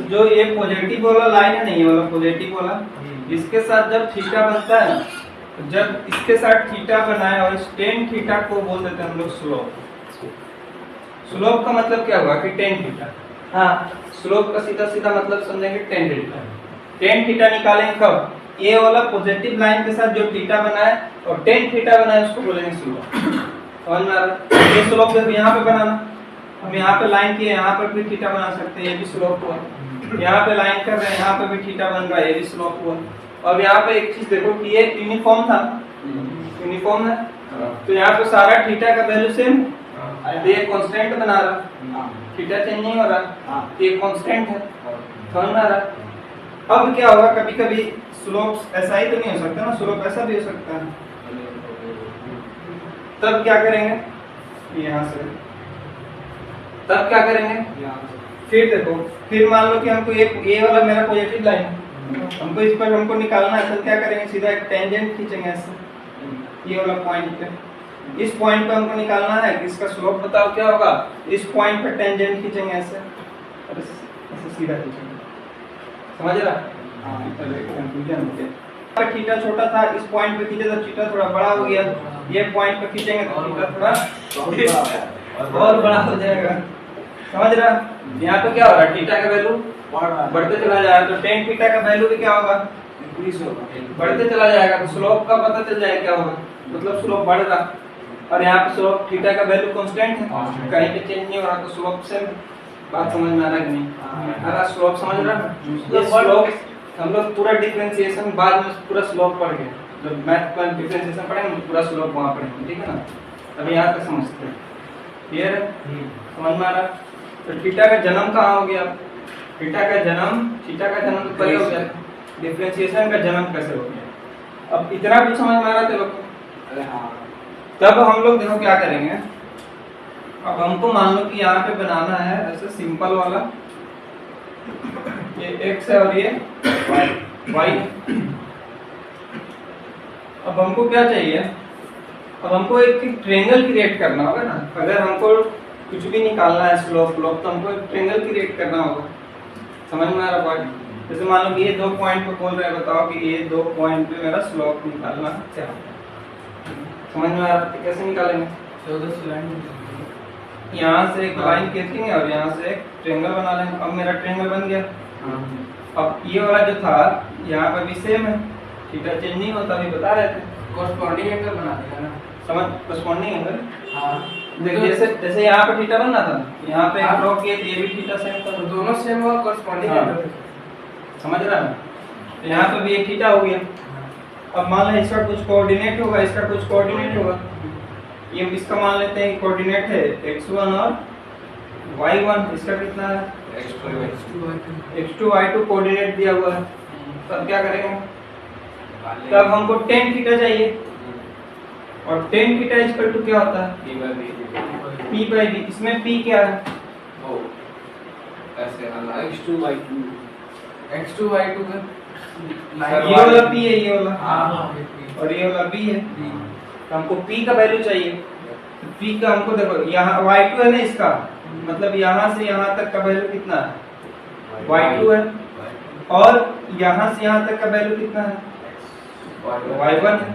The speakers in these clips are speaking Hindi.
जो ये पॉजिटिव वाला लाइन है, नहीं वाला पॉजिटिव वाला, इसके साथ जब थीटा बनता है, जब इसके साथ थीटा बनाए और इस टेन थीटा को बोल देते हैं हम लोग स्लोप। स्लोप का मतलब क्या हुआ कि टेन थीटा। हाँ, स्लोप का सीधा सीधा मतलब समझेंगे टेन थीटा। टेन थीटा निकालेंगे कब? ये वाला पॉजिटिव लाइन के साथ जो थीटा बनाए और टेन थीटा बनाए उसको बोलेंगे स्लोप। समझ में आ रहा है? ये स्लोप देखो यहाँ पे बनाना, हम यहाँ पे लाइन किए, यहाँ पर भी थीटा बना सकते हैं, ये भी स्लोप हुआ। यहाँ पे लाइन कर रहे हैं, यहाँ पे भी थीटा बन रहा है, ये भी स्लोप हुआ। और यहाँ पे एक चीज देखो कि ये यूनिफॉर्म था, यूनिफॉर्म है, तो यहाँ पे सारा थीटा का वैल्यू सेम, तो ये कांस्टेंट बना रहा, थीटा चेंज नहीं हो रहा, ये कांस्टेंट है। समझ में आ रहा? अब क्या होगा, कभी कभी स्लोप ऐसा ही तो नहीं हो सकता ना, स्लोप ऐसा भी हो सकता है। तब क्या करेंगे? यहाँ से तब क्या करेंगे? फिर देखो, फिर मान लो कि हमको ये वाला मेरा पॉजिटिव लाइन है, हमको इस पर हमको निकालना है, तो क्या करेंगे? सीधा एक टेंजेंट खींचेंगे ऐसे, ये वाला पॉइंट पे, इस पॉइंट पे हमको निकालना है कि इसका स्लोप बताओ क्या होगा। इस पॉइंट पे टेंजेंट खींचेंगे ऐसे, ऐसे सीधा खींचेंगे। समझ रहा? कंफ्यूजन हो गया। थीटा छोटा था, इस पॉइंट पे खींचे तो थीटा थोड़ा बड़ा हो गया, ये पॉइंट पे खींचेंगे तो थीटा थोड़ा और बड़ा हो जाएगा। समझ रहा? यहाँ पे क्या हो रहा है? थीटा का वैल्यू बढ़ते चला जाएगा, तो टेन थीटा का वैल्यू भी क्या होगा? इंक्रीज होगा, बढ़ते चला जाएगा। तो स्लोप का पता चल जाएगा क्या होगा, मतलब स्लोप बढ़ रहा। और यहाँ पे स्लोप थीटा का वैल्यू कांस्टेंट है, कहीं पे चेंज नहीं हो रहा, तो स्लोप से बात समझ में आ रहा है कि नहीं? अगर स्लोप समझ रहा है, स्लोप हम लोग पूरा डिफरेंशिएशन बाद में पूरा स्लोप पढ़ गए, जब मैथ का डिफरेंशिएशन पढ़ेंगे तो पूरा स्लोप वहाँ पढ़ेंगे, ठीक है ना? अभी यहाँ तक समझते हैं, क्लियर है? समझ में आ रहा? तो थीटा का जन्म कहाँ हो गया? थीटा का जन्म तो पहले हो गया, डिफरेंशिएशन का जन्म कैसे हो गया? अब इतना भी समझ में आ रहा था लोग? अरे हाँ। तब हम लोग देखो क्या करेंगे, अब हमको मान लो कि यहाँ पे बनाना है ऐसे सिंपल वाला, ये x है और ये y है। अब हमको क्या चाहिए? अब हमको एक ट्रायंगल क्रिएट करना होगा ना। अगर हमको कुछ भी निकालना है स्लोप तो हमको एक ट्रायंगल क्रिएट करना होगा। समझ में आ रहा बात? जैसे मान लो कि ये 2 पॉइंट पे बोल रहे हैं, बताओ कि ये 2 पॉइंट पे मेरा स्लोप निकालना क्या होगा। समझ में आ रहा है? कैसे निकालेंगे? यहाँ से एक लाइन खींचेंगे और यहाँ से एक ट्रायंगल बना लेंगे। अब मेरा ट्रायंगल बन गया। अब ये वाला जो था यहाँ पे भी सेम है, थीटा चेंज नहीं होता, अभी बता रहे थे। कॉरस्पॉन्डिंग एंगल बना देगा ना, समझ? Corresponding angle. हाँ, देखिए जैसे यहाँ पे थीटा बनना था, यहाँ पे एक ड्रॉ किए, ये भी थीटा सेम था, तो दोनों सेम हुआ, कॉरस्पॉन्डिंग एंगल। समझ रहा है? तो यहाँ पे भी एक थीटा हो गया। अब मान लें इसका कुछ कोऑर्डिनेट होगा, इसका कुछ कोऑर्डिनेट होगा। ये इसका मान लेते हैं कोऑर्डिनेट है x1 और y1, इसका कितना है? x2 y2 कोऑर्डिनेट दिया हुआ है। तब क्या करेंगे? तब हमको tan थीटा चाहिए, और tan थीटा इक्वल टू क्या होता है? p by b। इसमें p क्या है? ऐसे x2 y2 का ये वाला p है, ये वाला, हाँ, और ये वाला b है। तो हमको p का वैल्यू चाहिए। तो p का हमको देखो, यहाँ y2 है ना, इसका मतलब यहाँ से यहाँ तक का वैल्यू कितना है? y2 है। और यहाँ से यहाँ तक का वैल्यू कितना है? y1 है।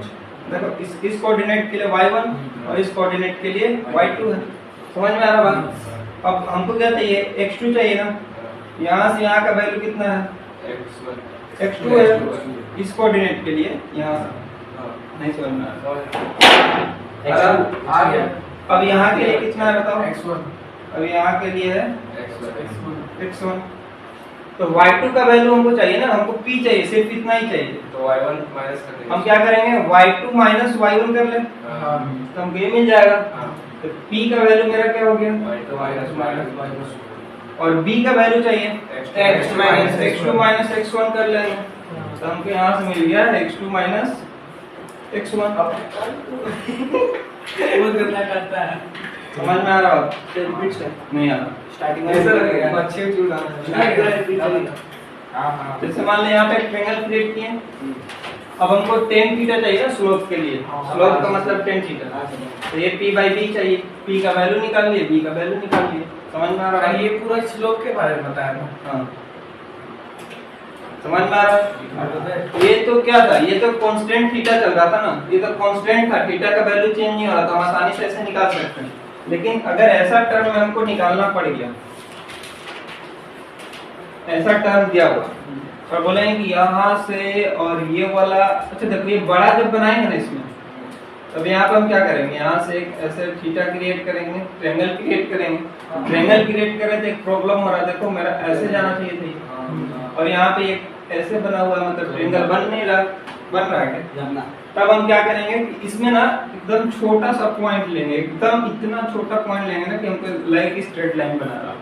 देखो इस कोऑर्डिनेट के लिए y1 और इस कोऑर्डिनेट के लिए y2 है। समझ में आ रहा बात? अब हमको क्या चाहिए? x2 चाहिए ना। यहाँ से यहाँ का वैल्यू कितना है? x2 है इस कोऑर्डिनेट के लिए, यहाँ से नहीं समझ में आ रहा। अब यहाँ के लिए कितना है बताओ? x1। अब यहाँ के लिए है x1। तो y2 का वैल्यू हमको चाहिए ना, हमको p चाहिए, सिर्फ इतना ही चाहिए। तो y1 माइनस कर देंगे। हम क्या करेंगे? y2 माइनस y1 कर लें, तो हमको ये मिल जाएगा। तो p का वैल्यू मेरा क्या हो गया? y2 माइनस और b का वैल्यू चाहिए x2 minus x2 minus x1 कर लेंगे। तो हमको यहाँ से मिल गया x2 माइनस x1। वो कितना करता है? समझ में आ रहा है? नहीं आ रहा। स्टार्टिंग में ऐसा लगेगा, अच्छे जुड़ा हाँ। जैसे मान लें यहाँ पे ट्रायंगल क्रिएट किए। अब हमको tan थीटा चाहिए ना स्लोप के लिए, स्लोप का मतलब tan थीटा। तो ये p by b चाहिए, p का वैल्यू निकाल लिए, b का वैल्यू निकाल लिए। समझ में आ रहा है? ये पूरा स्लोप के बारे में बताया ना। हाँ, समझ में आ रहा है? ये तो क्या था, ये तो कांस्टेंट थीटा चल रहा था ना, ये तो कांस्टेंट था, थीटा का वैल्यू चेंज नहीं हो रहा था, हम आसानी से ऐसे निकाल सकते हैं। लेकिन अगर ऐसा टर्म हमको निकालना पड़ गया, ऐसा टर्म दिया हुआ और बोलेंगे कि यहाँ से और ये वाला, अच्छा देखो ये बड़ा जब बनाएंगे ना इसमें, तब यहाँ पर हम क्या करेंगे, यहाँ से एक ऐसे थीटा क्रिएट करेंगे, ट्रायंगल क्रिएट करेंगे। ट्रायंगल क्रिएट करें तो एक प्रॉब्लम हो रहा है, देखो मेरा ऐसे जाना चाहिए था और यहाँ पे एक ऐसे बना हुआ है, मतलब ट्रायंगल बन नहीं रहा, बन रहा है क्या? तब हम क्या करेंगे कि इसमें ना एकदम छोटा सा पॉइंट लेंगे, एकदम इतना छोटा पॉइंट लेंगे ना कि हमको लाइक स्ट्रेट लाइन बना रहा,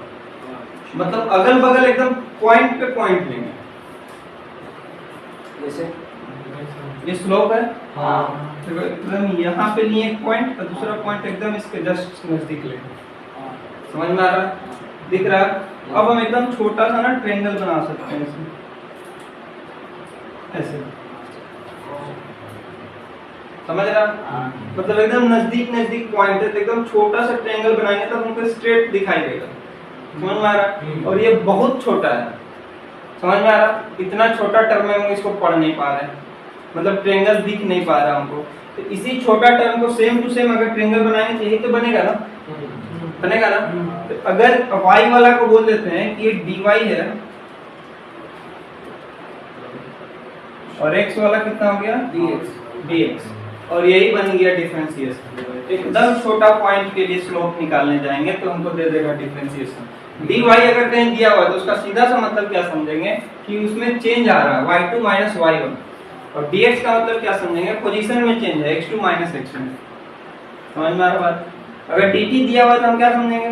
मतलब अगल बगल एकदम पॉइंट पे पॉइंट लेंगे। जैसे ये स्लोप है, तो एकदम यहाँ पे लिए एक पॉइंट और दूसरा पॉइंट एकदम इसके जस्ट नजदीक लेंगे। समझ में आ रहा है? दिख रहा है? अब हम एकदम छोटा सा ना ट्रायंगल बना सकते हैं इसमें, ऐसे। समझ रहा? मतलब एकदम नजदीक नजदीक पॉइंट है, तो एकदम छोटा सा ट्रायंगल बनाएंगे तब हमको स्ट्रेट दिखाई देगा। समझ में आ रहा? और ये बहुत छोटा है, समझ में आ रहा? इतना छोटा टर्म है, हम इसको पढ़ नहीं पा रहे हैं, मतलब ट्रायंगल दिख नहीं पा रहा हमको। तो इसी छोटा टर्म को सेम टू सेम अगर ट्रायंगल बनाएंगे तो यही तो बनेगा ना, बनेगा ना। तो अगर y वाला को बोल देते हैं कि ये dy है और x वाला कितना हो गया, dx, और यही बन गया डिफरेंशिएशन। एकदम छोटा पॉइंट के लिए स्लोप निकालने जाएंगे तो हमको दे देगा डिफरेंशिएशन। dy अगर कहीं दिया हुआ है तो उसका सीधा सा मतलब क्या समझेंगे कि उसमें चेंज आ रहा है, y2 माइनस y1, और dx का मतलब क्या समझेंगे, पोजीशन में चेंज है, x2 माइनस x1। समझ में आ रहा बात? अगर dt दिया हुआ है तो हम क्या समझेंगे,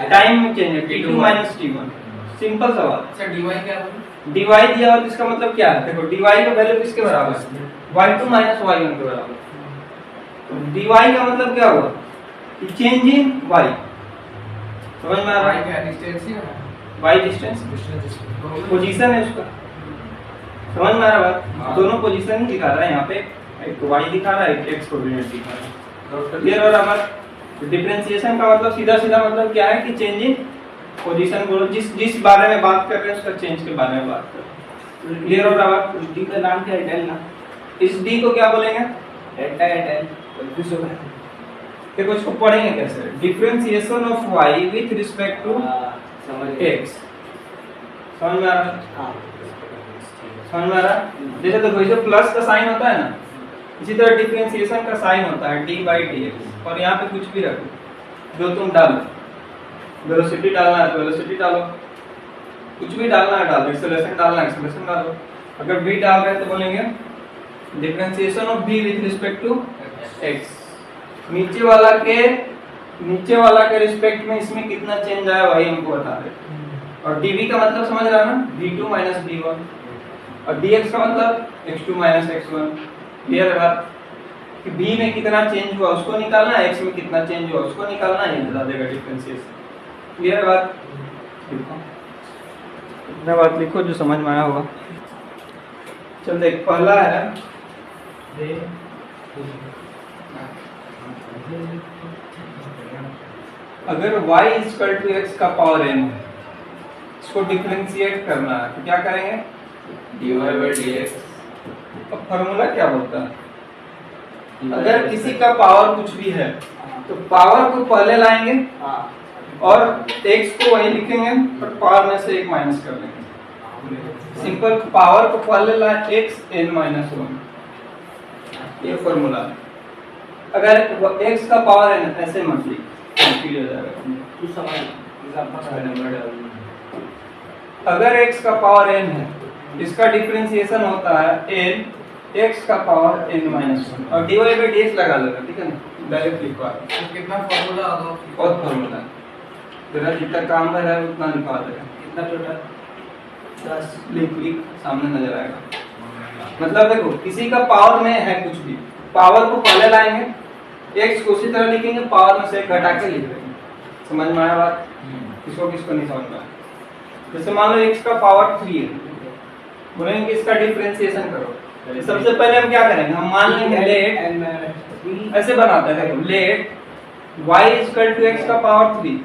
टाइम में चेंज है, t2 माइनस t1। सिंपल सवाल। अच्छा dy क्या है? dy दिया हुआ तो इसका मतलब क्या है, देखो dy का वैल्यू किसके बराबर है, y2 माइनस y1 के बराबर। तो dy का मतलब क्या हुआ कि चेंज इन y। समझ में आ रहा y है? क्या डिस्टेंस ही है? y डिस्टेंस, पोजीशन है उसका। समझ में आ रहा बात? दोनों पोजीशन ही दिखा रहा है यहाँ पे, एक y दिखा रहा है, एक x कोऑर्डिनेट दिखा रहा है। क्लियर हो रहा है? डिफरेंशिएशन का मतलब सीधा सीधा मतलब क्या है कि चेंज इन पोजीशन, बोलो जिस बारे में बात कर रहे हैं उसका चेंज के बारे में बात कर रहे हैं। क्लियर हो रहा है? उस d का नाम क्या है? डेल ना, इस d को क्या बोलेंगे, डेल्टा है, डेल कंफ्यूज हो गया। देखो इसको पढ़ेंगे कैसे, differentiation of y with respect to समझ x। समझ में आ रहा है? हां समझ में आ रहा है? जैसे देखो जो प्लस का साइन होता है ना, इसी तरह डिफरेंशिएशन का साइन होता है d बाई dx, और यहाँ पे कुछ भी रखो जो तुम डालो, वेलोसिटी डालना है तो वेलोसिटी डालो, कुछ भी डालना है डालो, एक्सेलरेशन डालना है एक्सेलरेशन डालो। अगर v डाल रहे हैं तो बोलेंगे differentiation of v with respect to x। नीचे वाला के रिस्पेक्ट में इसमें कितना चेंज आया वही हमको बता दे। और dv का मतलब समझ रहा है ना, v2 माइनस v1, और dx का मतलब x2 माइनस x1। क्लियर है बात? कि v में कितना चेंज हुआ उसको निकालना है, x में कितना चेंज हुआ उसको निकालना है, ये बता देगा डिफरेंशिएशन। क्लियर है बात? लिखो, इतना बात लिखो जो समझ में आया होगा। चल देख, पहला है अगर y इक्वल टू x का पावर n है, इसको डिफरेंशिएट करना है तो क्या करेंगे, dy by dx। अब फॉर्मूला क्या बोलता है, अगर किसी का पावर कुछ भी है तो पावर को पहले लाएंगे और x को वही लिखेंगे और पावर में से एक माइनस कर लेंगे। सिंपल, पावर को पहले लाए x n माइनस 1, ये फॉर्मूला है। अगर x का पावर n ऐसे मत लिख, हो जाएगा। तू समझ एग्जांपल का नंबर डाल। अगर x का पावर n है, इसका डिफरेंशिएशन होता है n x का पावर n माइनस 1, और dy by dx लगा लेना, ठीक है ना, डायरेक्ट लिखवा। तो कितना फार्मूला होगा? बहुत फार्मूला है, तेरा जितना काम कर रहा है उतना लिखवा देगा। कितना टोटल? 10। लिख सामने नजर आएगा। मतलब देखो किसी का पावर में है कुछ भी, पावर को पहले लाएंगे, x को उसी तरह लिखेंगे, पावर में से एक घटा के लिख देंगे। समझ में आया बात? किसको किसको नहीं समझ में आया? जैसे मान लो x का पावर 3 है, बोलेंगे इसका डिफरेंशिएशन करो। सबसे पहले हम क्या करेंगे, हम मान लेंगे लेट, ऐसे बनाते हैं, देखो let y equal to x का पावर 3।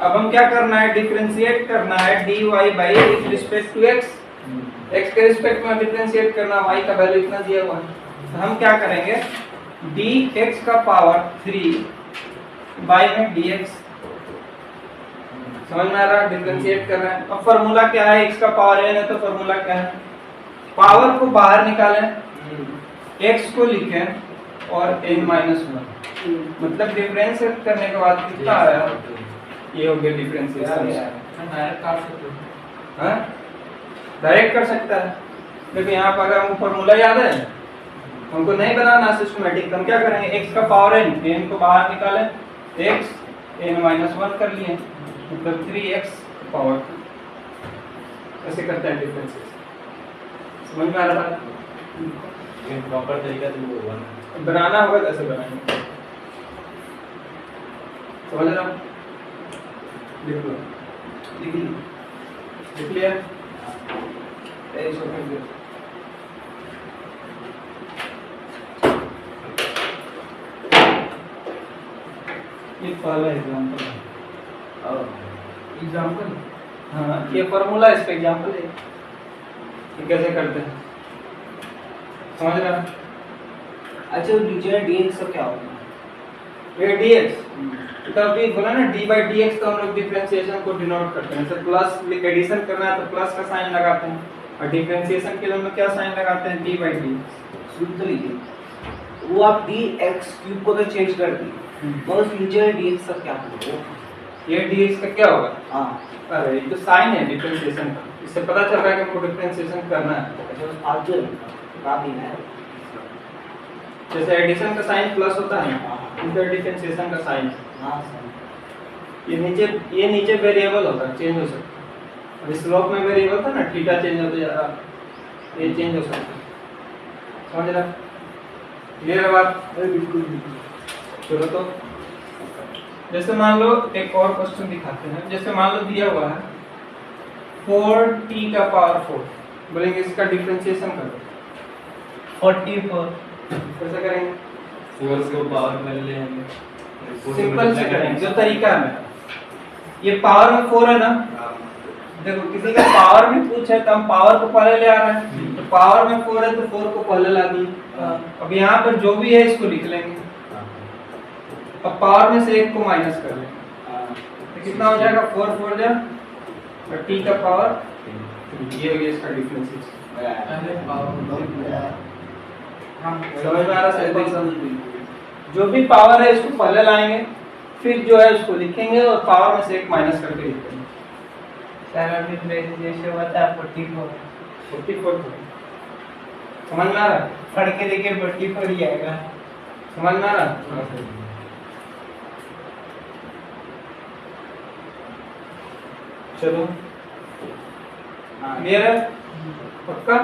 अब हम क्या करना है, डिफरेंशिएट करना है dy by with respect to x, x के रिस्पेक्ट में डिफरेंशिएट करना, y का वैल्यू इतना दिया हुआ है, तो हम क्या करेंगे, dx का पावर 3 y में dx, समझ में आ रहा है, डिफरेंशिएट कर रहे हैं। अब फार्मूला क्या है, x का पावर n है तो फार्मूला क्या है, पावर को बाहर निकालें, x को लिखें और n-1, मतलब डिफरेंशिएट करने के बाद कितना आया, ये हो गया डिफरेंशिएशन। डायरेक्ट काट सकते हो। हाँ, डायरेक्ट कर सकता है। देखो यहाँ पर अगर हमको फार्मूला याद है, हमको नहीं बनाना सिस्टमैटिक, तो हम क्या करेंगे, x का पावर n को बाहर निकालें, x n-1 कर लिए, मतलब 3x पावर 2, ऐसे करता है डिफरेंशिएशन। समझ में आ रहा है? प्रॉपर तरीका से वो होगा, बनाना होगा तो ऐसे बनाएंगे, समझ रहा हूँ? लिख लो, लिख लिया, ये पहला एग्जांपल है, एग्जांपल। हाँ ये फॉर्मूला, इस पे एग्जांपल है कि कैसे करते हैं, समझ रहा है? अच्छा, नीचे dx का क्या होगा? ये dx, तो अभी बोला ना d by dx, तो हम लोग डिफरेंशिएशन को डिनोट करते हैं, जैसे प्लस एडिशन करना है तो प्लस का साइन लगाते हैं, और डिफरेंशिएशन के लिए हम लोग क्या साइन लगाते हैं, d by dx। सुन तो लीजिए, वो आप dx क्यूब को तो चेंज कर दिए, मगर नीचे dx का क्या होगा? ये dx का क्या होगा? हाँ, अरे ये तो साइन है डिफरेंशिएशन का, इससे पता चल रहा है कि हमको डिफरेंशिएशन करना है। अच्छा बस फालतू बात ही है। जैसे एडिशन का साइन प्लस होता है, इधर डिफरेंशिएशन का साइन, हाँ सर, ये नीचे वेरिएबल होता है, चेंज हो सकता है। अभी स्लोप में वेरिएबल था ना, थीटा चेंज होता जा रहा, ये चेंज हो सकता है, समझ रहा? क्लियर है बात? बिल्कुल। चलो तो जैसे मान लो एक और क्वेश्चन दिखाते हैं, जैसे मान लो दिया हुआ है 4t का पावर 4, बोलेंगे इसका डिफरेंशिएशन करो, 44 कैसे करेंगे? 4 को पावर में ले लेंगे, सिंपल से करेंगे, जो तरीका है, ये पावर में 4 है ना, देखो किसी का पावर में पूछे तो हम पावर को पहले ले आ रहे हैं, तो पावर में 4 है तो 4 को पहले ला दिए। अब यहाँ पर जो भी है इसको लिख लेंगे, अब पावर में से एक को माइनस कर लेंगे, तो कितना हो जाएगा, 4 4 जा और t का पावर, ये हो गया इसका डिफरेंशिएशन। समझ में आ रहा है? जो भी पावर है इसको पहले लाएंगे, फिर जो है उसको लिखेंगे और पावर में से एक माइनस करके लिखेंगे। जैसे बता 44 समझ में आ रहा है? पढ़ के देखिए 44 ही आएगा। समझ में आ रहा है? चलो क्लियर है? पक्का?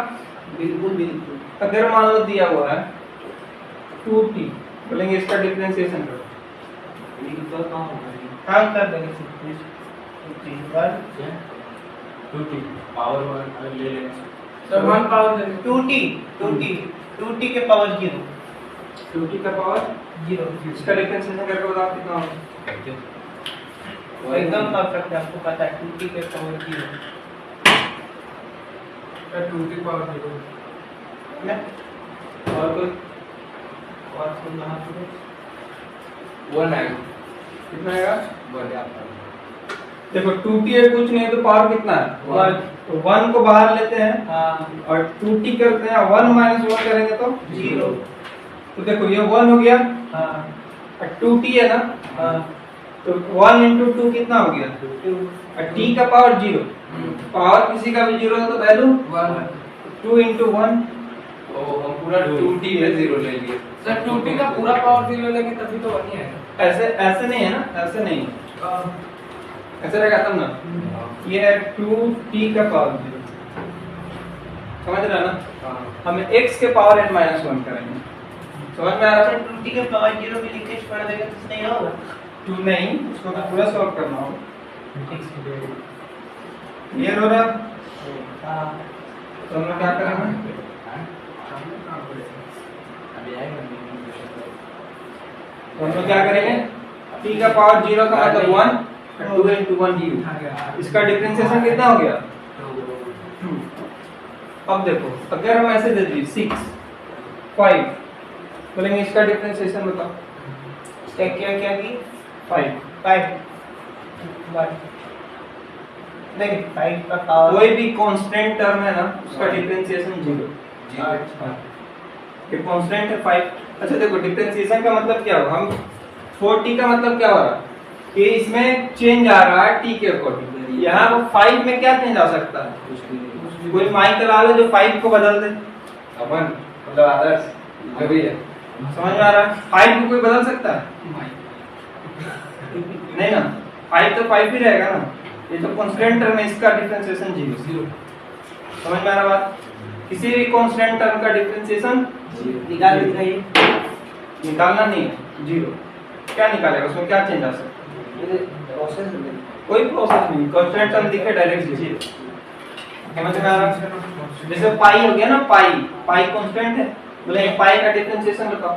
बिल्कुल बिल्कुल। अगर मान लो दिया हुआ है 2t, बोलेंगे इसका डिफरेंशिएशन करो, काम कर देंगे 2t पावर 1 ले लेंगे, सर 1 पावर 2t के पावर 0, 2t का पावर 0 इसका डिफरेंशिएशन करके बताओ कितना होगा। एकदम परफेक्ट है, आपको पता है 2t के पावर 0, 2t पावर 0 और कोई और सुनना है 1 आएगा, कितना आएगा? 1 आपका देखो 2t है, कुछ नहीं है तो पावर कितना है, 1 को बाहर लेते हैं, हाँ और 2t करते हैं, 1 - 1 करेंगे तो 0, तो देखो ये 1 हो गया, हाँ और 2t है ना, हाँ तो 1 × 2 कितना हो गया, 2 और t का पावर 0, पावर किसी का भी 0 है तो वैल्यू 1। 2 × 1, तो हम पूरा 2t में 0 ले लिए। सर 2t का पूरा पावर 0 लेंगे तभी तो 1 ही आएगा। ऐसे नहीं है ना, ऐसे नहीं, ऐसे रहेगा तब ना, ये है 2t का पावर 0, समझ रहे ना? हमें x के पावर n-1 करेंगे, समझ में आ रहा है? 2t के पावर 0 भी लिख के पढ़ देगा तो नहीं होगा। 2 नहीं, उसको तो पूरा सॉल्व करना होगा। क्लियर हो रहा है? हाँ तो हम लोग क्या करेंगे, अभी आएगा तो हम लोग क्या करेंगे, t का पावर 0 का मतलब 1, 2 × 1 0, इसका डिफरेंशिएशन कितना हो गया, 2, अब देखो अगर हम ऐसे दे दिए 6 5 बोलेंगे इसका डिफरेंशिएशन बताओ। क्या क्या क्या की 5 5 नहीं 5 का पावर कोई भी कांस्टेंट टर्म है ना उसका डिफरेंशिएशन 0। अच्छा ये कांस्टेंट है 5। अच्छा देखो डिफरेंशिएशन का मतलब क्या हुआ, हम 4t का मतलब क्या हो रहा है कि इसमें चेंज आ रहा है t के अकॉर्डिंग। यहाँ वो 5 में क्या चेंज आ सकता है, कोई माइक चला लो जो 5 को बदल दे। अपन मतलब आदर्श कभी है समझ में आ रहा है, 5 को कोई बदल सकता है नहीं ना, 5 तो 5 ही रहेगा ना। ये तो कांस्टेंट टर्म है, इसका डिफरेंशिएशन 0। समझ में आ रहा बात, किसी भी कांस्टेंट टर्म का डिफरेंशिएशन निकाल दिखाइए। निकालना नहीं है 0। क्या निकालेगा, उसमें क्या चेंज आ सकता है, प्रोसेस कोई प्रोसेस नहीं, कांस्टेंट टर्म दिखे डायरेक्ट 0। समझ में आ रहा है, जैसे पाई हो गया ना, पाई कांस्टेंट है, बोले पाई का डिफरेंशिएशन बताओ।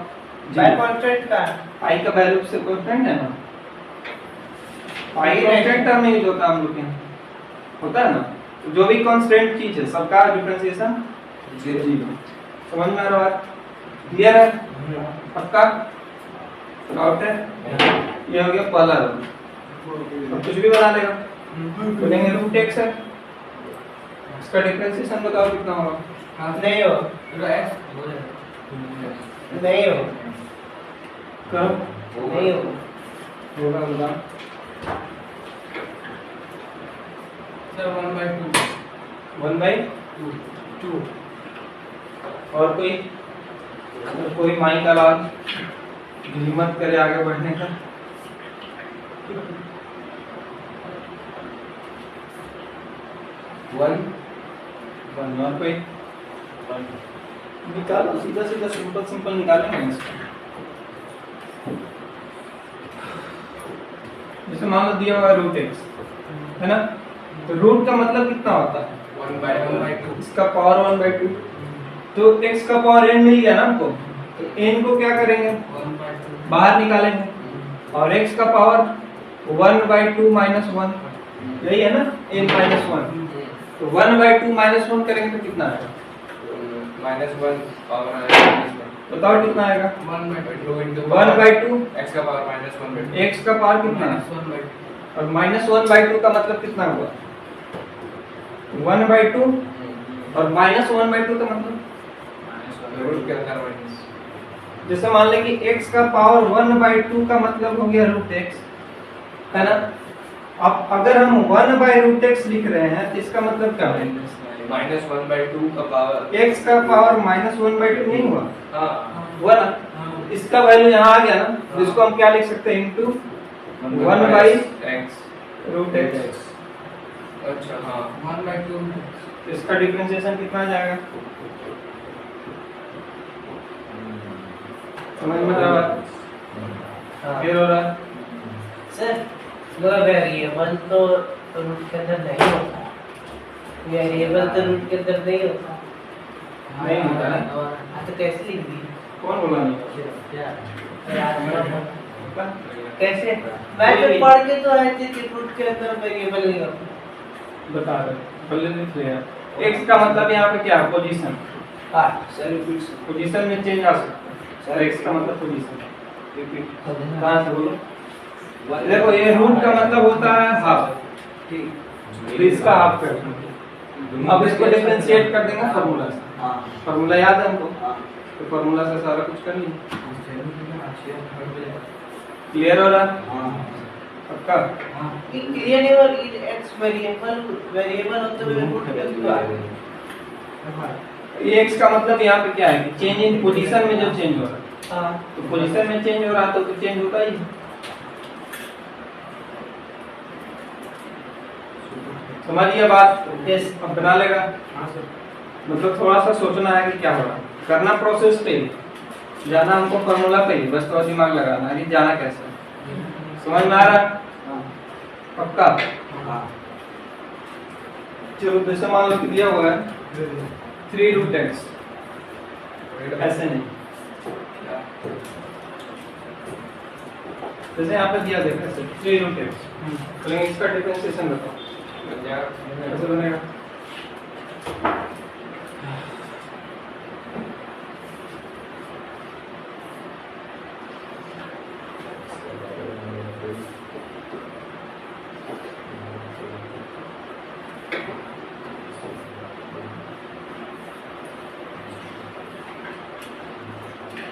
बाय कांस्टेंट का पाई का वैल्यू से कांस्टेंट है ना, पाई कांस्टेंट टर्म यूज होता है हम लोग के यहाँ, होता है ना। तो जो भी कांस्टेंट चीज है सबका डिफरेंशिएशन 0। समझ में आ रहा है, क्लियर है, पक्का डाउट है। ये हो गया पहला रूल, अब कुछ भी बना लेगा, बोलेंगे रूट x है, इसका डिफरेंशिएशन बताओ कितना होगा। नहीं हो नहीं हो करो, नहीं हो होगा होगा सर 1/2 1/2। और कोई माइक आवाज हिम्मत करे आगे बढ़ने का। वन और कोई निकालो, सीधा सीधा सिंपल सिंपल निकालेंगे इसको। जैसे मान लो दिया हुआ रूट x है ना, तो रूट का मतलब कितना होता है 1/2 इसका पावर 1/2। तो x का पावर n मिल गया ना हमको, तो n को क्या करेंगे 1/2 बाहर निकालेंगे, और x का पावर 1/2 - 1 यही है ना, n - 1। तो 1/2 - 1 करेंगे तो कितना आएगा, -1 पावर बताओ कितना आएगा। 1/2 into 1/2 x का पावर -1/2 x का पावर कितना है, 1/2 और -1/2 का मतलब कितना हुआ 1/2, और -1/2 का मतलब रूट के अंदर माइनस। जैसे मान लें कि x का पावर 1/2 का मतलब हो गया रूट x, है ना। अब अगर हम 1/√x लिख रहे हैं तो इसका मतलब क्या है, -1/2 का पावर x का पावर -1/2 नहीं हुआ, हाँ हुआ ना। इसका वैल्यू यहाँ आ गया ना, जिसको हम क्या लिख सकते हैं, इनटू 1/√x। अच्छा हाँ 1/2 इसका डिफरेंशिएशन कितना आ जाएगा, समझ में आ रहा है, क्लियर हो रहा है। सर वेरिएबल तो रूट के अंदर नहीं होता, वेरिएबल तो रूट के अंदर नहीं होता। नहीं होता है, हाँ तो कैसे लिख दी, कौन बोला नहीं कैसे मैं तो पढ़ के तो आए थे कि रूट के अंदर वेरिएबल नहीं होता। बता रहे, पहले लिख लिया। x का मतलब यहाँ पे क्या है, पोजीशन। हाँ पोजीशन में चेंज आ सकता है सर, x का मतलब पोजीशन। कहाँ से बोलो, देखो ये रूट का मतलब होता है हाफ, तो इसका हाफ कर देंगे। अब इसको डिफरेंशिएट कर देंगे फार्मूला से, फार्मूला याद है हमको, तो फार्मूला से सारा कुछ कर लेंगे। क्लियर हो रहा है पक्का। क्लियर एक्स वेरिएबल होते हुए रूट के अंदर आ गए। ये x का मतलब यहाँ पे क्या है कि चेंज इन पोजीशन में जो चेंज हो रहा है, हाँ तो पोजीशन में चेंज हो रहा है तो चेंज होता ही। समझिए बात, यस अब बना लेगा। मतलब थोड़ा सा सोचना है कि क्या हो रहा है, करना प्रोसेस पे, जाना हमको फार्मूला पे ही, बस थोड़ा दिमाग लगाना है कि जाना कैसे है। समझ में आ रहा है पक्का। चलो जैसे मान लो कि दिया हुआ है 3√x, ऐसे नहीं, जैसे यहाँ पे दिया देखा ऐसे 3√x, तो इसका डिफरेंशिएशन बताओ कैसे बनेगा।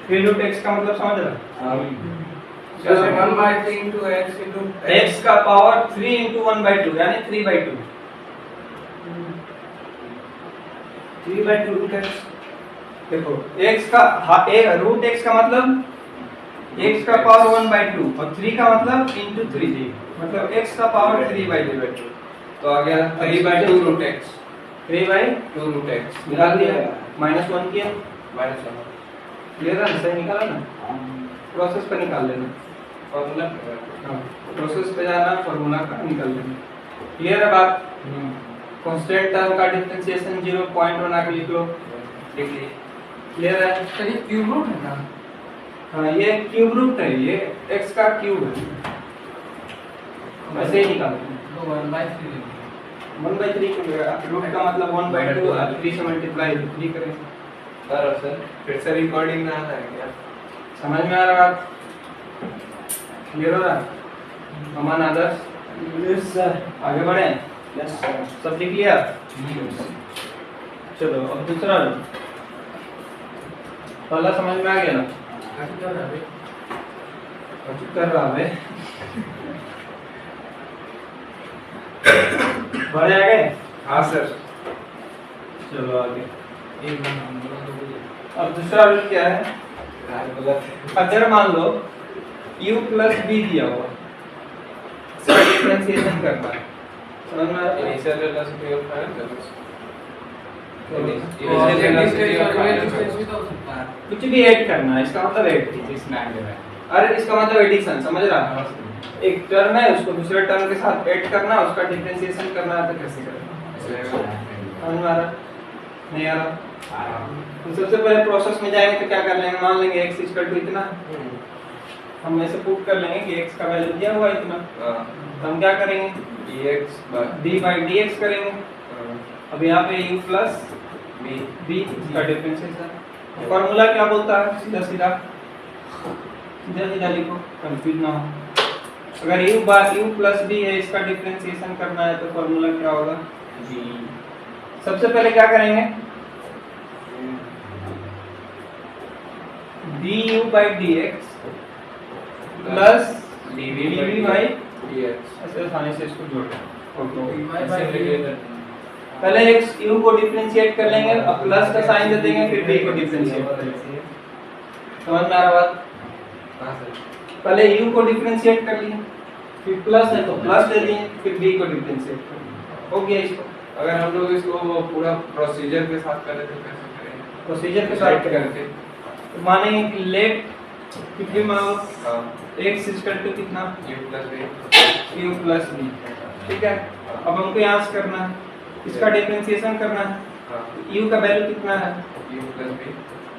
थ्री रूट एक्स का मतलब समझ रहा? जैसे 1/3 into x into एक्स का पावर 3 into 1/2 यानी 3/2। 3/2 root x। देखो x का रूट x का मतलब x का पावर 1/2 और 3 का मतलब into 3 मतलब x का पावर 3/2। तो आ गया 3/2 root x। 3/2 root x निकाल दिया, -1 किया, -1 क्लियर है? सही निकाला ना? प्रोसेस पे निकाल लेना। फॉर्मूला हाँ, प्रोसेस पे जाना, फार्मूला का निकाल लेना। क्लियर है बात? कांस्टेंट टर्म का डिफरेंशिएशन 0.1 बना के लिख लो। क्लियर है? तो ये क्यूब रूट है ना? हाँ, ये क्यूब रूट है, ये x का क्यूब है। वैसे ही निकालते हैं। तो 1/3 1/3 को रूट का मतलब 1/2 और 3 से मल्टीप्लाई 3 करें। सर फिर से रिकॉर्डिंग में आता है क्या? समझ में आ रहा बात? क्लियर हो रहा? अमन आदर्श? Yes sir. आगे बढ़े? Yes sir. सब लिख लिया? चलो अब दूसरा लो। पहला समझ में आ गया ना? कर रहा है बढ़े आगे? हाँ सर। चलो आगे। अब दूसरा रूल क्या है? अगर मान लो u प्लस b दिया हुआ, इसका डिफरेंशिएशन करना है, समझ में आ रहा है? इनिशियल वेलोसिटी ऑफ कुछ भी ऐड करना है, इसका मतलब ऐड। अरे इसका मतलब एडिशन, समझ रहा है? एक टर्म है, उसको दूसरे टर्म के साथ ऐड करना, उसका डिफरेंशिएशन करना है, तो कैसे करना? समझ में आ रहा? नहीं आ रहा? तो सबसे पहले प्रोसेस में जाएंगे तो क्या कर लेंगे? मान लेंगे x इक्वल टू इतना, हम ऐसे पुट कर लेंगे कि x का वैल्यू दिया हुआ है इतना, तो हम क्या करेंगे? d/dx करेंगे। अब यहाँ पे u प्लस b का डिफरेंशिएशन, फॉर्मूला क्या बोलता है? सीधा सीधा लिखो, कंफ्यूज ना हो। अगर u प्लस b है, इसका डिफरेंशिएशन करना है, तो फॉर्मूला क्या होगा? सबसे पहले क्या करेंगे? du/dx प्लस dv/dx, ऐसे आसानी से इसको जोड़ दें। पहले x u को डिफरेंशिएट कर लेंगे, अब प्लस का साइन दे देंगे, फिर b को डिफरेंशिएट करेंगे। समझ में आ रहा बात? पहले u को डिफरेंशिएट कर लिए, फिर प्लस है तो प्लस दे दिए, फिर b को डिफरेंशिएट कर लिया। हो गया इसको। अगर हम लोग इसको पूरा प्रोसीजर के साथ करें तो कैसे करेंगे? प्रोसीजर के साथ करके तो मानेंगे कि लेट कितनी मानो x इक्वल टू कितना? u प्लस b। ठीक है, अब हमको यहाँ से करना है, इसका डिफरेंशिएशन करना है। u का वैल्यू कितना है?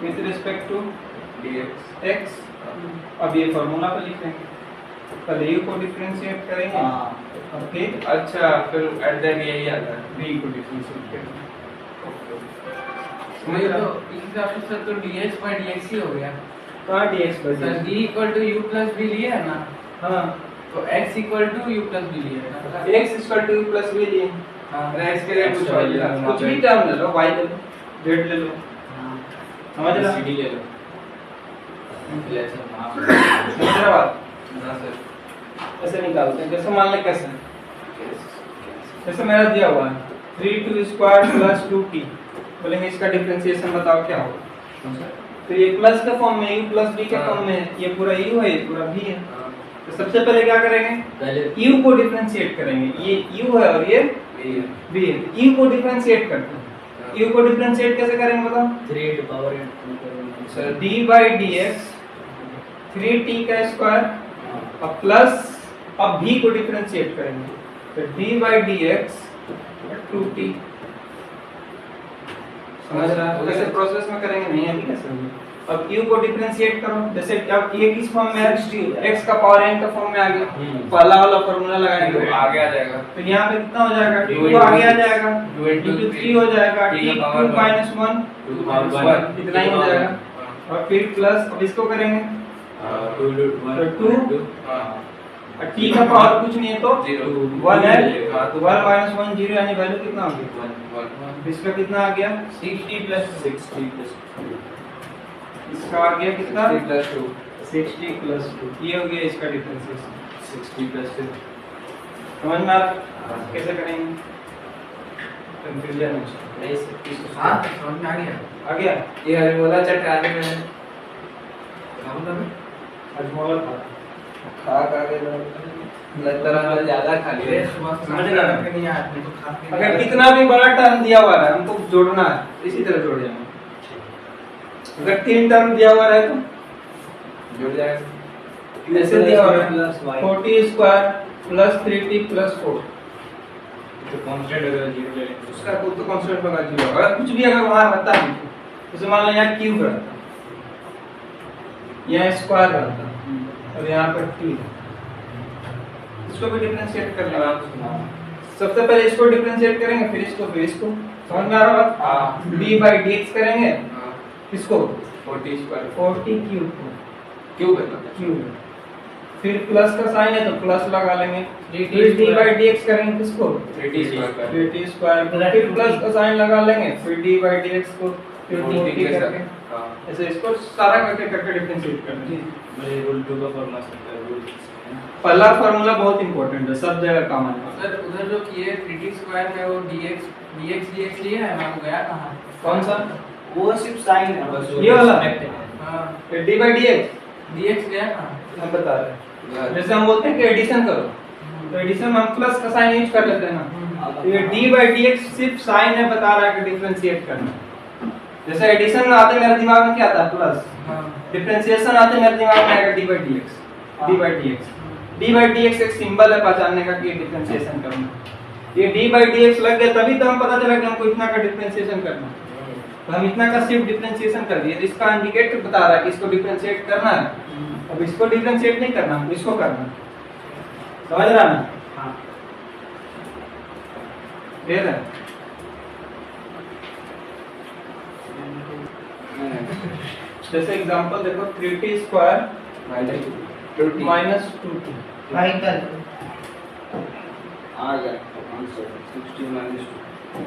With respect to x। अब ये फॉर्मूला पे लिख लेंगे, पहले u को डिफरेंशिएट करेंगे और फिर अच्छा, फिर एट द एंड यही आता है। b को डिफरेंशिएट करेंगे। तो इस हिसाब से सर तो dx/dx ही हो गया। कहाँ dx सर बचा? d = u + b लिया है ना, हाँ, तो x = u + b लिया है ना। x इक्वल टू u प्लस b लिए। हाँ, x के लिए कुछ और लिया। कुछ भी टर्म ले लो, y ले लो, z ले लो, समझ रहा? CD ले लो। समझ रहा बात? हाँ सर। ऐसे निकालते हैं, जैसे मान ले कैसे, जैसे मेरा दिया हुआ है 3t² प्लस 2t, बोलेंगे इसका डिफरेंशिएशन बताओ क्या होगा? तो ये प्लस के फॉर्म में, u प्लस b के फॉर्म में है, ये पूरा u है, ये पूरा b है। तो सबसे पहले क्या करेंगे? पहले u को डिफरेंशिएट करेंगे, ये u है और ये b है, u को डिफरेंशिएट करते हैं। u को डिफरेंशिएट कैसे करेंगे बताओ? 3 to power n sir d/dx 3t का स्क्वायर और प्लस, अब v को डिफरेंशिएट करेंगे, तो d/dx 2t। समझ रहा है? कैसे प्रोसेस में करेंगे? नहीं अभी कैसे होगा? अब u को डिफरेंशिएट करो, जैसे अब ये किस फॉर्म में है? x का पावर n का फॉर्म में आ गया, पहला वाला फार्मूला लगाएंगे तो आगे आ जाएगा। तो यहाँ पे कितना हो जाएगा? 2 आगे आ जाएगा, 2 3 हो जाएगा, t³ - 1 इतना ही हो जाएगा, और फिर प्लस, अब इसको करेंगे तो 2 और t का पावर कुछ नहीं है तो 1 है, हाँ, तो 1 माइनस 1 0 यानी वैल्यू कितना आ गया? 1 इसका कितना आ गया? 60 प्लस 60 plus इसका आ गया कितना? 2 60 प्लस 2। ये हो गया इसका डिफरेंशिएशन। 60 plus 2 समझ में आ रहा? कैसे करेंगे? कंफ्यूजन है। नहीं 60 हाँ समझ में आ गया। आ गया? ये हरिमोला चट्टान में है। हजमोला था। खा के लगता रहा ज्यादा खा लिया। समझ ना अगर कितना भी बड़ा टर्म दिया हुआ है हमको जोड़ना है, इसी तरह जोड़ जाएंगे। अगर 3 टर्म दिया हुआ है तो जुड़ जाएगा। ऐसे दिया हुआ है plus y 40 square plus 3t plus 4। तो कांस्टेंट अगर 0 ले लेंगे उसका कोई तो कांस्टेंट होगा 0। अगर कुछ भी अगर वहां रहता है जैसे मान लो यहाँ क्यूब रहता, यहाँ स्क्वायर रहता और यहाँ पर t, इसको भी डिफरेंशिएट कर लेंगे। सबसे पहले इसको डिफरेंशिएट करेंगे, फिर इसको समझ में आ रहा है? हाँ d by dx करेंगे। हाँ, इसको 40 स्क्वायर 40 क्यूब क्यों करना? क्यूब, फिर प्लस का साइन है तो प्लस लगा लेंगे। 3t फिर d by dx करेंगे किसको? 3t स्क्वायर 3t स्क्वायर, फिर प्लस का साइन लगा लेंगे, फिर d by dx को फिर 40 करके हाँ ऐसे इसको सारा करके डिफरेंशिएट करना है। मैं रूल 2 का फॉर्मूला सकता है रूल पहला फार्मूला बहुत इंपॉर्टेंट है, सब जगह काम आएगा। सर उधर जो किए 3t स्क्वायर में वो dx लिया है, मैं वो गया कहाँ? कौन सा? वो सिर्फ साइन है बस ये वाला? हाँ फिर d by dx dx गया कहाँ? हम बता रहे हैं। जैसे हम बोलते हैं कि एडिशन करो, तो एडिशन में हम प्लस का साइन यूज कर लेते हैं ना। तो ये d by dx सिर्फ साइन है, बता रहा है कि डिफरेंशिएट करना। जैसे एडिशन में आते मेरे दिमाग में क्या आता है? प्लस। हाँ डिफरेंशिएशन आते मेरे दिमाग में आएगा d by dx। d by dx d by dx एक सिंबल है पहचानने का कि डिफरेंशिएशन करना। ये d by dx लग गया तभी तो हम पता चला कि हमको इतना का डिफरेंशिएशन करना है। तो हम इतना का सिर्फ डिफरेंशिएशन कर दिए, तो इसका इंडिकेटर बता रहा है कि इसको डिफरेंशिएट करना है। अब इसको डिफरेंशिएट नहीं करना, इसको करना है। समझ रहा ना? हाँ क्लियर है? जैसे एग्जांपल देखो 3t स्क्वायर माइनस 2t भाई कर आ गया आंसर 60 माइनस 2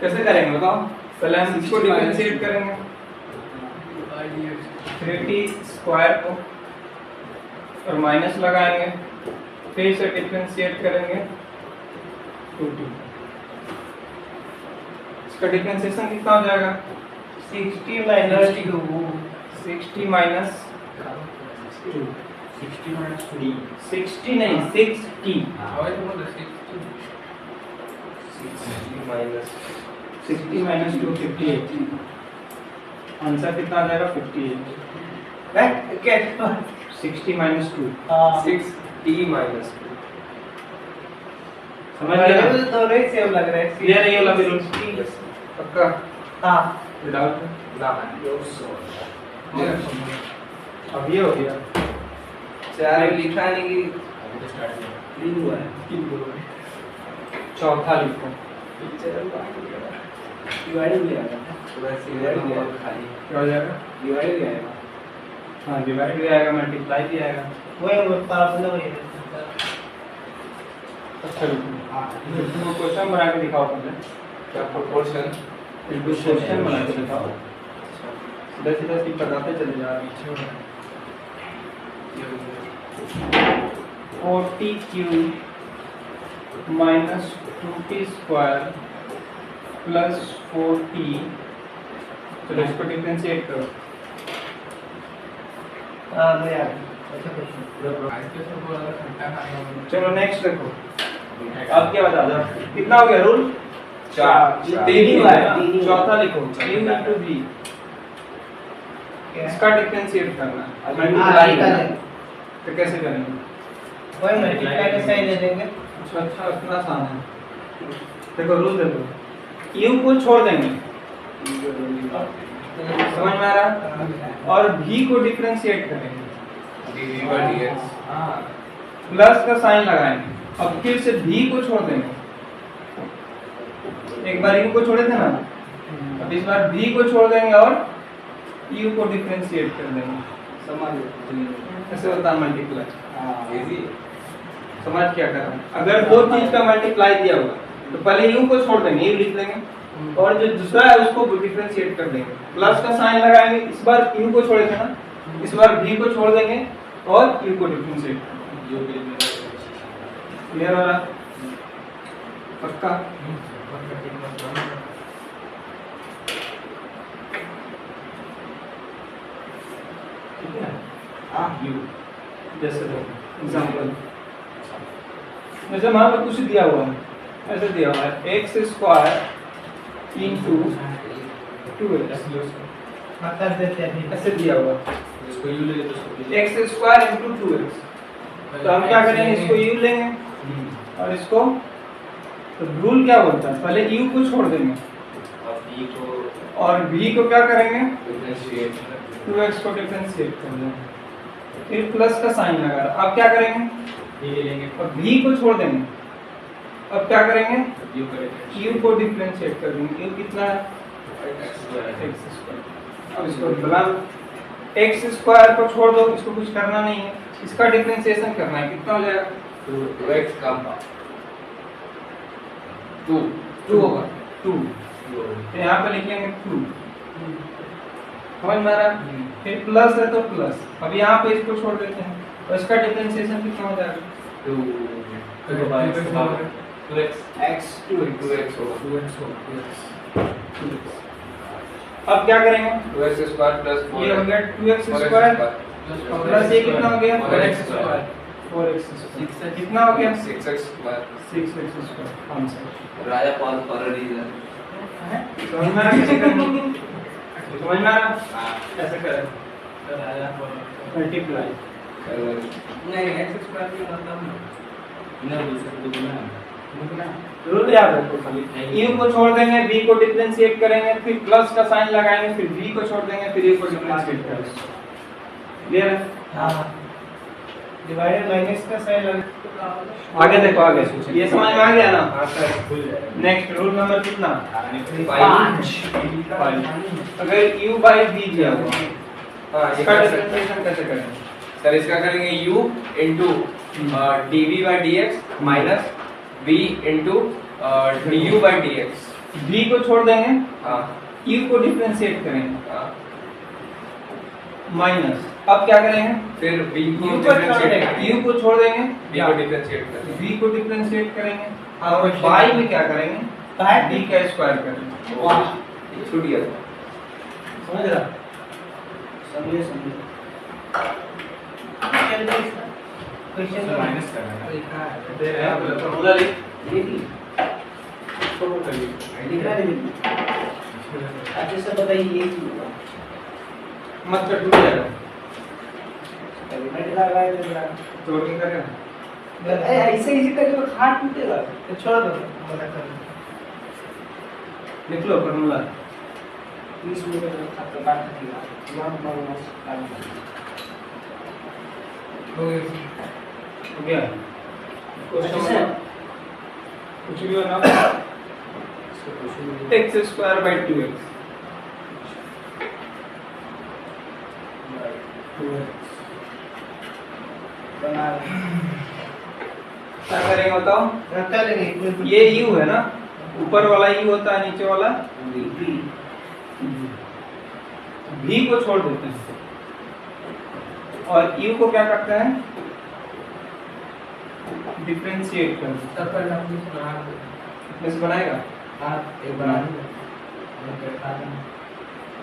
कैसे करेंगे बताओ? पहले हम इसको 60 डिफरेंशिएट करेंगे dx 3t स्क्वायर को और माइनस लगाएंगे, फिर इसे डिफरेंशिएट करेंगे 2t। इसका डिफरेंशिएशन कितना हो जाएगा? 60 माइनस 2 60 माइनस 2 60 माइनस 2 60 नहीं 6t और तो बोल 60 माइनस 60 माइनस 2 58। आंसर कितना आ जाएगा? 58। कैट 60 माइनस 2 हाँ 6t माइनस 2 समझ गया? मुझे तो दोनों ही सेम लग रहे हैं। क्लियर है ये वाला भी रूल? पक्का? हाँ विदाउट ना अब ये हो गया। चार लिखा नहीं कि अभी तो स्टार्ट किया तीन हुआ है चौथा लिखो। दिवाली भी आएगा पूरा सीरियल नंबर खाली क्या हो जाएगा? दिवाली भी आएगा हाँ डिवाइड भी आएगा, मल्टीप्लाई भी आएगा। वही फार्मूला वही है। अच्छा लिखो। तुम क्वेश्चन बना के दिखाओ पहले। क्या प्रोपोर्शन एक क्वेश्चन बना के दिखाओ। सीधा सीधा सी बताते चले जा रहे हैं। 40 cube minus 2t square plus 4t। चलो इसको डिफरेंशिएट करो। हाँ मैं आ गया। अच्छा क्वेश्चन आज के सब बोला था खट्टा खाना। चलो नेक्स्ट देखो। अब क्या बता दो? कितना हो गया रूल? चार तीन ही हुआ है। तीन ही। चौथा लिखो 3 into b। इसका डिफरेंशिएट करना है। हाँ मल्टीप्लाई ठीक है। तो कैसे करेंगे? वही मल्टीप्लाई का साइन दे देंगे। अच्छा इतना आसान है। देखो रूल देखो, क्यू को छोड़ देंगे, समझ में आ रहा है? और v को डिफरेंशिएट करेंगे, dx प्लस का साइन लगाएंगे। अब फिर से v को छोड़ देंगे। एक बार u को छोड़े थे ना, अब इस बार v को छोड़ देंगे और u को डिफरेंशिएट कर देंगे। समझ ऐसे होता है मल्टीप्लाई। इजी समझ क्या कर रहा है? अगर दो चीज का मल्टीप्लाई दिया होगा तो पहले u को छोड़ देंगे, u लिख देंगे और जो दूसरा है उसको डिफरेंशिएट कर देंगे। प्लस का साइन लगाएंगे, इस बार u को छोड़े थे ना, इस बार v को छोड़ देंगे और u को डिफरेंशिएट कर देंगे। क्लियर हो रहा? पक्का? ठीक है? जैसे एग्जांपल जैसे मान लो कुछ दिया हुआ है, ऐसे दिया हुआ है एक्स स्क्वायर इंटू 2x मतलब देते हैं ऐसे दिया हुआ है जिसको यू ले तो उसको एक्स स्क्वायर इंटू 2x। तो हम क्या करेंगे, इसको u लेंगे और इसको, तो रूल क्या बोलता है, पहले u को छोड़ देंगे और बी को और v को क्या करेंगे, डिफरेंशिएट 2x को डिफरेंशिएट कर देंगे, फिर प्लस का साइन लगा रहा। अब क्या करेंगे, ये ले लेंगे और v को छोड़ देंगे। अब क्या करेंगे, यू करेंगे u को डिफरेंशिएट कर देंगे। u कितना है, x स्क्वायर। अब इसको बना x स्क्वायर को छोड़ दो, इसको कुछ करना नहीं है, इसका डिफरेंशिएशन करना है। कितना हो जाएगा, 2x कम 2 होगा 2। तो यहाँ पे लिख लेंगे 2। समझ में आ रहा है? फिर प्लस है तो प्लस, अब यहाँ पे इसको छोड़ देते हैं तो इसका डिफरेंशिएशन कितना हो जाएगा, 2x 2x होगा। अब क्या करेंगे, 2x स्क्वायर प्लस ये हो गया 2x स्क्वायर प्लस ये कितना हो गया 4x स्क्वायर 4x स्क्वायर कितना हो गया 6x square 6x square answer. राजा पाल फॉर अ रीजन। समझ में आ रहा है कैसे करेंगे, समझ में आ रहा है? कैसे करें, मल्टीप्लाई नहीं एक्स स्क्वायर की मतलब ना दूसरे को दुगना रूल याद रखो खाली। u को छोड़ देंगे, v को डिफरेंशिएट करेंगे, फिर प्लस का साइन लगाएंगे, फिर v को छोड़ देंगे, फिर u को डिफरेंशिएट करेंगे। क्लियर है? हाँ डिवाइडेड माइनस का साइन लगा। आगे देखो, आगे ये समझ में आ गया ना? खुल जाए नेक्स्ट रूल नंबर कितना, 5 अगर u by v दिया हुआ हाँ ये इसका कर सकते हैं। डिफरेंशिएशन कैसे करेंगे, सर इसका करेंगे u into dv by dx minus v into du by dx। v को छोड़ देंगे, हाँ u को डिफरेंशिएट करेंगे हाँ माइनस। अब क्या करेंगे, फिर v को U को छोड़ देंगे। u को छोड़ देंगे, v को डिफरेंशिएट करेंगे। v को डिफरेंशिएट करेंगे और y में क्या करेंगे, v का स्क्वायर करेंगे। वाह छूट गया था। समझ रहा, समझे समझे क्वेश्चन तो माइनस करना है लिखा है दे रहे हैं फॉर्मूला लिख, ये भी लिखा नहीं अच्छे से बताइए ये की होगा मत कर टूट जाएगा, लिमिट लगाए तो जरा तोड़ के करेगा। ऐसे इसी करके तो खाट टूटेगा तो छोड़ दो मना कर लिख लो फॉर्मूला, 20 मिनट में खत्म काट देगा 1 माइनस हो गया हो गया क्वेश्चन अच्छा नंबर कुछ भी होना, x स्क्वायर बाय 2x बना क्या करेंगे बताओ, रखता लेंगे ये u है ना, ऊपर वाला u होता है, नीचे वाला v को छोड़ देते हैं और u को क्या करते हैं, डिफरेंशिएट करते हैं। तब पर अपनी बना दो बस बनाएगा, हां एक बना दो और फिर खा लेना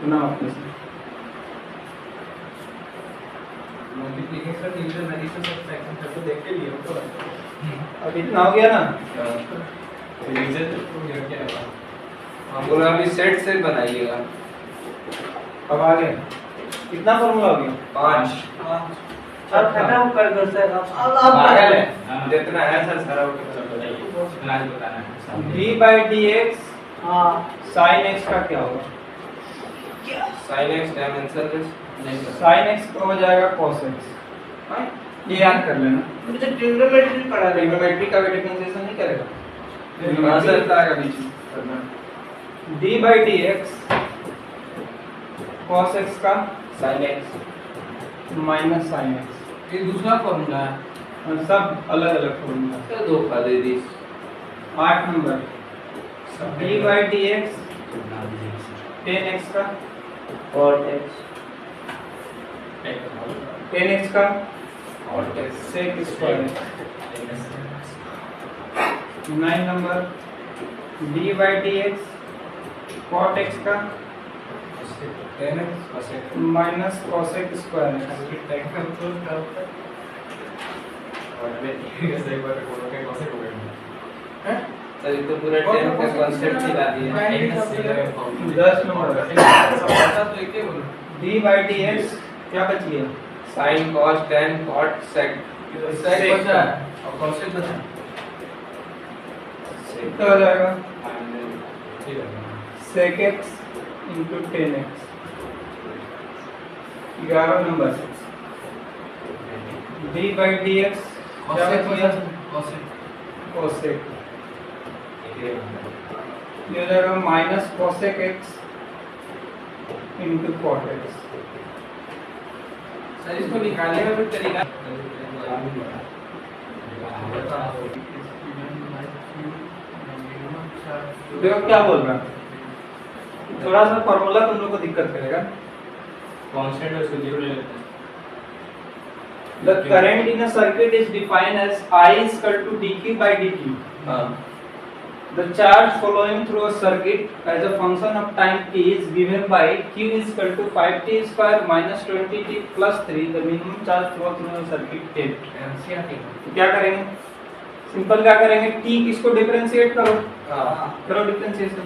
बना अपने से। मल्टीप्लिकेशन डिवीजन एडिशन सब्ट्रैक्शन सबको देख के लिए तो अब इतना हो गया ना, रिवीजन तो ये क्या है हम बोला अभी सेट से बनाइएगा। अब आ गया, कितना फॉर्मूला हो गया, 5 अब खत्म कर दो सर अब पागल है जितना है सर सारा वो सब बताइए इतना ही बताना है v बाई dx हां sin x का क्या होगा, sin x डायमेंशनलेस नहीं पता sin x हो जाएगा cos x। हाँ? ये याद कर लेना, मुझे ट्रिग्नोमेट्री पढ़ा देगा ट्रिग्नोमेट्री का भी डिफरेंशिएशन नहीं करेगा, हाँ, ट्रिग्नोमेट्री सर। आता है बीच में d by dx cos x का sin x minus sin x। ये दूसरा फॉर्मूला है। और सब अलग अलग फॉर्मूला। तो धोखा दे दी। 8 number D by D x 10x का cot x 10x का और sec square. 9 number D by D x cot x का माइनस cosec स्क्वायर। सर ये तो पूरा 10 का कांसेप्ट सिखा दिया। 10 नंबर तो एक ही बोलो। डी बाई डी एक्स क्या बची है? sin cos tan cot sec Sec बचा है और cosec बचा है। कितना हो जाएगा? sec x into 10x। 11 number D by D x क्या cosec बची है? बचा है। cosec cosec ये हो जाएगा minus cosec x into cot x। Sir इसको निकालने का भी तरीका देखो क्या बोल रहा है, थोड़ा सा फॉर्मूला तुम लोग को दिक्कत करेगा। कांस्टेंट है उसको 0 ले लेते हैं। The current in a circuit is defined as I is equal to dq by dt. हां The charge flowing through a circuit as a function of time t is given by q is equal to 5t square minus 20t plus 3. The minimum charge flow through a circuit state. तो क्या करेंगे? सिंपल क्या करेंगे? t इसको डिफरेंशिएट करो। हां करो डिफरेंशिएशन।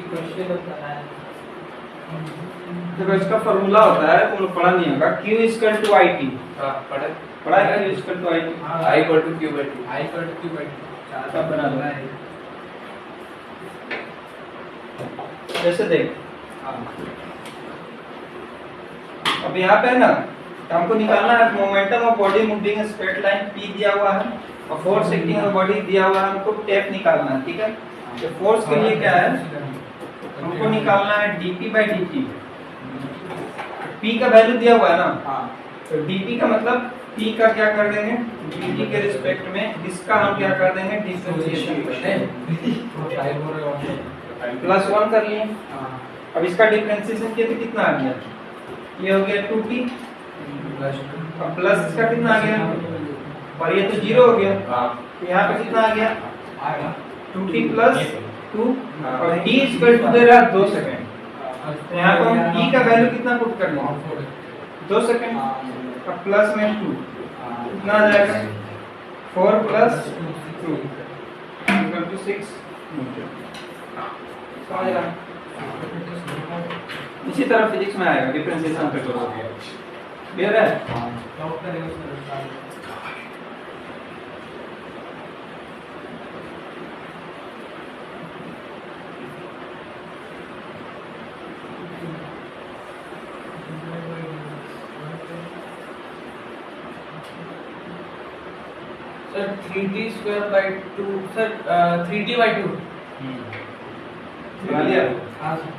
क्वेश्चन होता है। देखो इसका फॉर्मूला होता है, तुम लोग पढ़ा नहीं होगा, q is equal to it। हां पढ़ा है q is equal to it। I equal to q by 2 I equal to q by 2 सब बना दो। जैसे देख अब यहाँ पे है ना, हमको निकालना है momentum of body moving straight line p दिया हुआ है और फोर्स एक्टिंग ऑन बॉडी दिया हुआ है, हमको टेप निकालना है। ठीक है, तो फोर्स के लिए क्या है, हमको निकालना है dp by dt। p का वैल्यू दिया हुआ है ना, तो dp का मतलब p का क्या कर देंगे dt के रिस्पेक्ट में, इसका हम क्या कर देंगे डिफरेंशिएशन कर देंगे। प्लस 1 कर लिए। अब इसका डिफरेंशिएशन किया तो कितना आ गया, ये हो गया 2t और प्लस इसका कितना आ गया, और ये तो 0 हो गया, तो यहाँ पे कितना आ गया 2t प्लस 2 और t इक्वल टू दे रहा 2 सेकंड। तो यहाँ पर हम t का वैल्यू कितना पुट कर लेंगे 2 सेकंड और प्लस में 2 कितना आ जाएगा 4 प्लस 2 इक्वल टू 6 समझ रहा है? इसी तरह फिजिक्स में आएगा डिफरेंशिएशन पे करोगे। क्लियर है? Sir 3t square by 2 sir 3t by 2 बना लिया? हाँ सर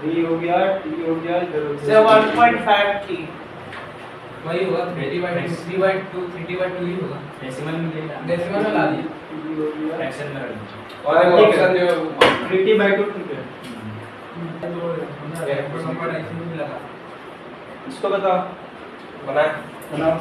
3 हो गया, t हो गया, इधर हो से गया। 1.5t वही होगा 3t by 2 3 by 2 3t by 2 ही होगा। डेसिमल में ले ला। डेसिमल में ला दिया। t हो गया, फ्रैक्शन में रख और वो ऑप्शन जो 3t by 2 ठीक है। नंबर ऐसे ही लगा। इसको बताओ, बना बनाओ।